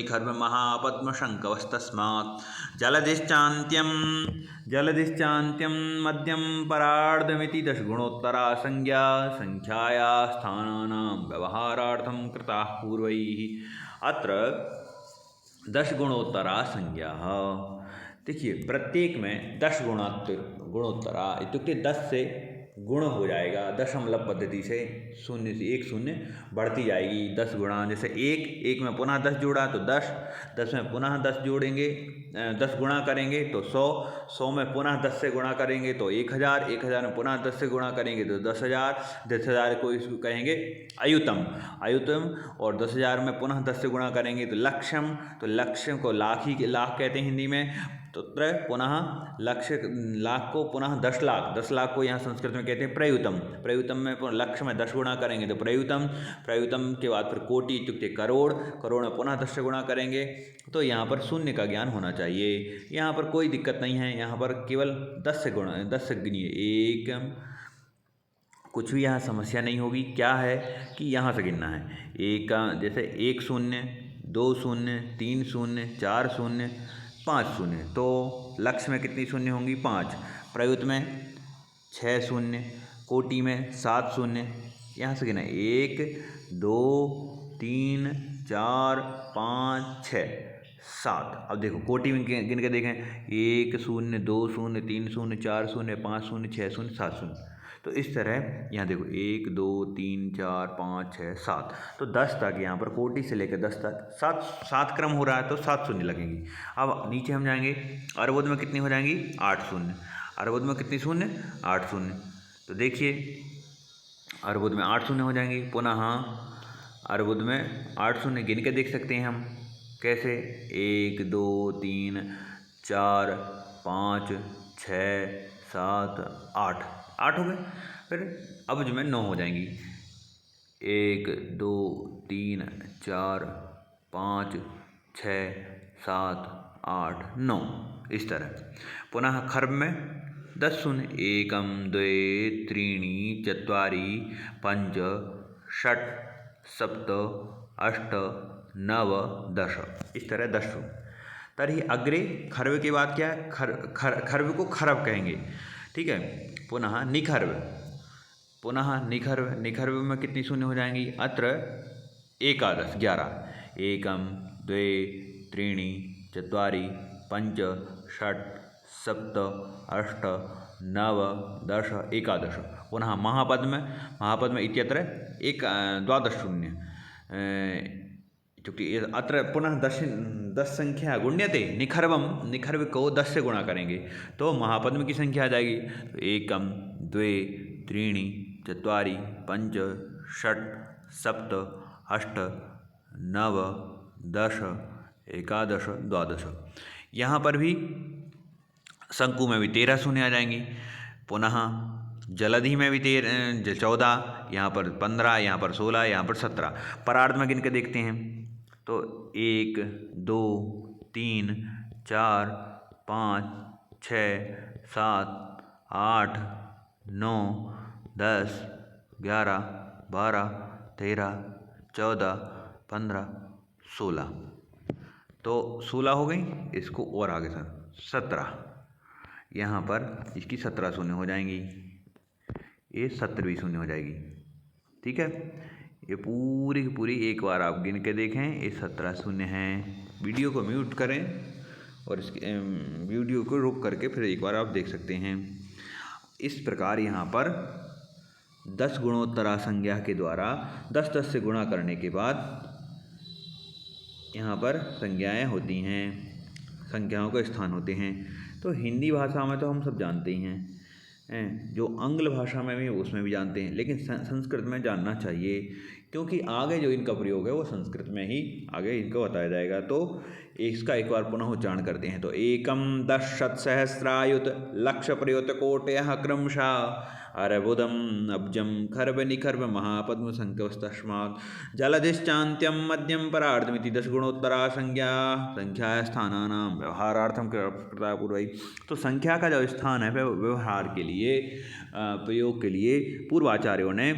निखर्व महापद्म शंकवस्तस्मात् जलधिश्चान्त्यं मध्यम परार्धमिति दशगुणोत्तरा संज्ञा संख्याया स्थानानां व्यवहारार्थं कृता पूर्वैः। अत्र दशगुणोत्तरा संज्ञा। देखिए प्रत्येक में 10 गुणोत्तरा इत्युक्ते 10 से गुण हो जाएगा, दशमलव पद्धति से 0 से 1 शून्य बढ़ती जाएगी 10 गुणा। जैसे एक में पुनः 10 जोड़ा तो 10 में पुनः 10 जोड़ेंगे, 10 गुणा करेंगे तो 100 में पुनः 10 से गुणा करेंगे तो 1000 में पुनः 10 से गुणा करेंगे तो 10,000 को इसको कहेंगे अयुतम, और 10,000 में पुनः 10 से गुणा करेंगे तो लक्ष्यम को लाख कहते हैं हिंदी में। तो त्र पुनः लक्ष्य लाख को पुनः 10 लाख, 10 लाख को यहाँ संस्कृत में कहते हैं प्रयुतम। प्रयुतम में लक्ष्य में 10 गुणा करेंगे तो प्रयुतम। प्रयुतम के बाद फिर कोटि इत्युक्ते करोड़, करोड़ में पुनः 10 से गुणा करेंगे। तो यहाँ पर शून्य का ज्ञान होना चाहिए। यहाँ पर कोई दिक्कत नहीं है, यहाँ पर केवल 10 से गुणा, 10 से गिनिए, एक, कुछ भी यहाँ समस्या नहीं होगी। क्या है कि यहाँ से गिनना है, एक का जैसे 1 शून्य, 2 शून्य, 3 शून्य, 4 शून्य, 5 शून्य, तो लक्ष्य में कितनी शून्य होंगी, 5। प्रयुक्त में 6 शून्य, कोटि में 7 शून्य। यहाँ से गिना 1 2 3 4 5 6 7। अब देखो कोटि में गिन के देखें, 1 शून्य, 2 शून्य, 3 शून्य, 4 शून्य, 5 शून्य, 6 शून्य, 7 शून्य। तो इस तरह यहाँ देखो 1 2 3 4 5 6 7, तो 10 तक यहाँ पर कोटि से लेकर 10 तक 7 क्रम हो रहा है, तो 7 शून्य लगेंगी। अब नीचे हम जाएंगे, अर्बुद में कितनी हो जाएंगी, 8 शून्य। अर्बुद में कितनी शून्य, 8 शून्य। तो देखिए अर्बुद में 8 शून्य हो जाएंगी। पुनः अर्बुद में 8 शून्य गिन के देख सकते हैं हम, कैसे, 1 2 3 4 5 6 7 8, 8 हो गए। फिर अब जो में 9 हो जाएंगी, 1 2 3 4 5 6 7 8 9, इस तरह। पुनः खर्ब में 10 शून्य, 1 2 3 4 5 6 7 8 9 10, इस तरह 10 शून्य। तरी अग्रे खर्व के बाद क्या है, खर्व को खरब कहेंगे, ठीक है। पुनः निखर्व, पुनः निखर्व, निखर्व में कितनी शून्य हो जाएंगी, अत्र एकादश 11, 1 2 3 4 5 6 7 8 9 10 एकादश। पुनः महापद में इत्यत्र 12 शून्य, क्योंकि अत्र पुनः 10 संख्या गुण्यते, निखर्वम, निखर्व को 10 से गुणा करेंगे तो महापद में की संख्या आ जाएगी। 1 2 3 4 5 6 7 8 9 10 एकादश 12। यहाँ पर भी शंकु में भी 13 शून्य आ जाएंगी। पुनः जलधि में भी 14, यहाँ पर 15, यहाँ पर 16, यहाँ पर 17। परार्ध में गिन के देखते हैं तो 1 2 3 4 5 6 7 8 9 10 11 12 13 14 15 16, तो 16 हो गई। इसको और आगे सर 17, यहाँ पर इसकी 17 शून्य हो जाएंगी, ये 17वीं शून्य हो जाएगी, ठीक है। ये पूरी की पूरी एक बार आप गिन के देखें, ये 17 शून्य हैं। वीडियो को म्यूट करें और इसके वीडियो को रोक करके फिर एक बार आप देख सकते हैं। इस प्रकार यहाँ पर 10 गुणोत्तरा संज्ञा के द्वारा 10 से गुणा करने के बाद यहाँ पर संज्ञाएँ होती हैं, संख्याओं के स्थान होते हैं। तो हिंदी भाषा में तो हम सब जानते ही हैं, जो आंग्ल भाषा में भी उसमें भी जानते हैं, लेकिन संस्कृत में जानना चाहिए, क्योंकि आगे जो इनका प्रयोग है वो संस्कृत में ही आगे इनको बताया जाएगा। तो इसका एक बार पुनः उच्चारण करते हैं। तो 1 10 शतसहस्रायुत लक्ष प्रयुत कोटयः क्रमशः अर्बुदम अब्जम खर्ब निखर्ब महापद्म संख्यस्तस्मात् जलधिश्चान्त्यम मध्यम परार्धमिति 10 गुणोत्तरा संख्या स्थानानां व्यवहारार्थम कृता पूर्वई। तो संख्या का जो स्थान है व्यवहार के लिए, प्रयोग के लिए पूर्वाचार्यों ने,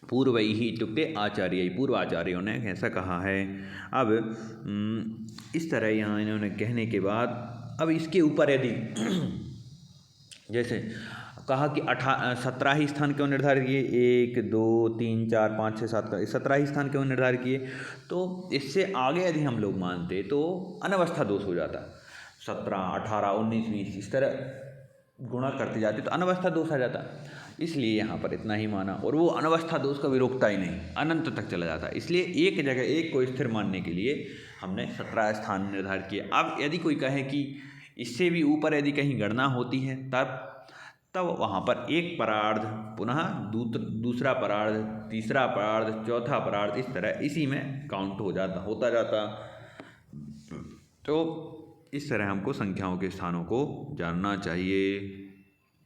पूर्वई ही इत्युक्ते आचार्य, पूर्वाचार्यों ने ऐसा कहा है। अब इस तरह यहाँ इन्होंने कहने के बाद अब इसके ऊपर यदि जैसे कहा कि 17 ही स्थान क्यों निर्धारित किए, 1 2 3 4 5 6 7 का 17 ही स्थान क्यों निर्धारित किए, तो इससे आगे यदि हम लोग मानते तो अनवस्था दोष हो जाता। 17 18 19 20 इस तरह गुणा करते जाते तो अनवस्था दोष आ जाता। इसलिए यहाँ पर इतना ही माना, और वो अनवस्था दोष कभी रोकता ही नहीं, अनंत तक चला जाता। इसलिए एक जगह एक को स्थिर मानने के लिए हमने 17 स्थान निर्धारित किए। अब यदि कोई कहे कि इससे भी ऊपर यदि कहीं गणना होती है तब वहाँ पर एक परार्ध, पुनः दूसरा परार्ध, तीसरा परार्ध, चौथा परार्ध, इस तरह इसी में काउंट होता जाता। तो इस तरह हमको संख्याओं के स्थानों को जानना चाहिए।